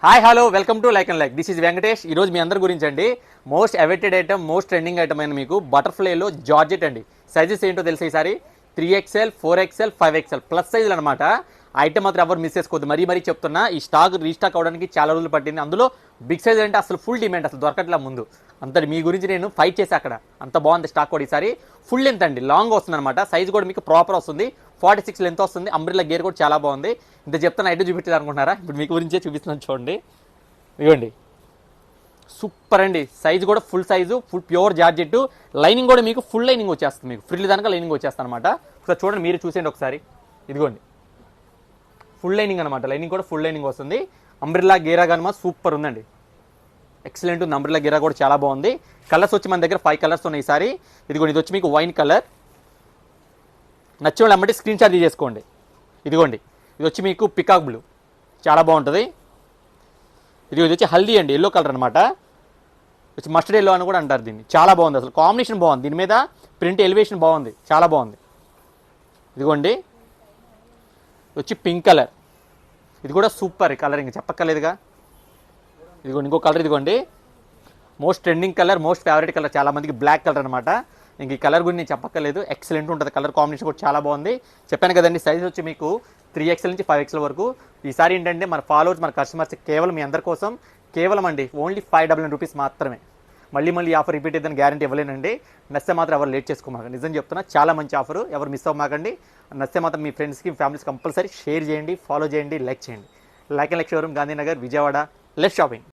Hi hello welcome to like and like. This is Venkatesh. ఈరోజు మీ అందరి గురించి అండి most awaited item, most trending item అయిన మీకు బటర్ఫ్లైలో జార్జెట్ అండి. సైజెస్ ఏంటో తెలుసా ఈసారి? 3XL, 4XL, 5XL ప్లస్ సైజులు అనమాట. ఆ ఐటమ్ మాత్రం ఎవరు మిస్ చేసుకోవద్దు. మరీ చెప్తున్నా, ఈ స్టాక్ రీస్టాక్ అవడానికి చాలా రోజులు పట్టింది. అందులో బిగ్ సైజ్ అంటే అసలు ఫుల్ డిమాండ్, అసలు దొరకట్లా ముందు. అంతటి మీ గురించి నేను ఫైట్ చేసి అక్కడ అంత బాగుంది స్టాక్ కూడా. ఈసారి ఫుల్ లెంత్ అండి, లాంగ్ వస్తుంది అనమాట. సైజ్ కూడా మీకు ప్రాపర్ వస్తుంది. 46 లెంత్ వస్తుంది. అంబ్రిల్లా గేర్ కూడా చాలా బాగుంది. ఇంత చెప్తాను ఐటమ్ చూపించారు అనుకుంటున్నారా? ఇప్పుడు మీ గురించే చూపిస్తున్నాను చూడండి. ఇవ్వండి, సూపర్ అండి. సైజు కూడా full size, full pure georgette. Lining కూడా మీకు ఫుల్ లైనింగ్ వచ్చేస్తుంది. మీకు ఫ్రిల్ దానిక లైనింగ్ వచ్చేస్తుంది అనమాట. ఒకసారి చూడండి, మీరు చూసేయండి ఒకసారి. ఇదిగోండి, ఫుల్ లైనింగ్ అనమాట. లైనింగ్ కూడా ఫుల్ లైనింగ్ వస్తుంది. అంబ్రిల్లా గేరా కనుమ సూపర్ ఉందండి, ఎక్సలెంట్ ఉంది. అంబ్రిల్లా గేరా కూడా చాలా బాగుంది. కలర్స్ వచ్చి మన దగ్గర 5 కలర్స్ ఉన్నాయి ఈసారి. ఇదిగోండి, ఇది వచ్చి మీకు వైన్ కలర్. నచ్చిన వాళ్ళు అమ్మటి స్క్రీన్ షాట్ తీసేసుకోండి. ఇదిగోండి, ఇది వచ్చి మీకు పికాక్ బ్లూ, చాలా బాగుంటుంది. ఇది వచ్చి హల్దీ అండి, ఎల్లో కలర్ అనమాట. వచ్చి మస్టర్డ్ ఎల్లో అని కూడా అంటారు దీన్ని. చాలా బాగుంది, అసలు కాంబినేషన్ బాగుంది. దీని మీద ప్రింట్ ఎలివేషన్ బాగుంది, చాలా బాగుంది. ఇదిగోండి, వచ్చి పింక్ కలర్. ఇది కూడా సూపర్ కలర్, ఇంకా చెప్పక్కర్లేదుగా. ఇదిగోండి ఇంకో కలర్. ఇదిగోండి, most trending colour, most favourite colour చాలా మందికి, బ్లాక్ కలర్ అనమాట. ఇంక ఈ కలర్ గురించి నేను చెప్పక్కర్లేదు, ఎక్సలెంట్ ఉంటుంది. కలర్ కాంబినేషన్ కూడా చాలా బాగుంది. చెప్పాను కదండి, సైజ్ వచ్చి మీకు 3XL నుంచి 5XL వరకు. ఈసారి ఏంటంటే మన ఫాలోవర్స్, మన కస్టమర్స్ కేవలం మీ అందరి కోసం, కేవలం అండి ఓన్లీ 599 రూపీస్ మాత్రమే. మళ్ళీ ఈ ఆఫర్ రిపీట్ అయిద్దని గ్యారంటీ ఇవ్వలేనండి. నచ్చితే మాత్రం ఎవరు లేట్ చేసుకోమాకండి. నిజం చెప్తున్నా, చాలా మంచి ఆఫర్, ఎవరు మిస్ అవ్వమాకండి. నచ్చితే మాత్రం మీ ఫ్రెండ్స్కి, ఫ్యామిలీస్ కంపల్సరీ షేర్ చేయండి, ఫాలో చేయండి, లైక్ చేయండి. Like and like showroom, Gandhinagar, Vijayawada. Less shopping.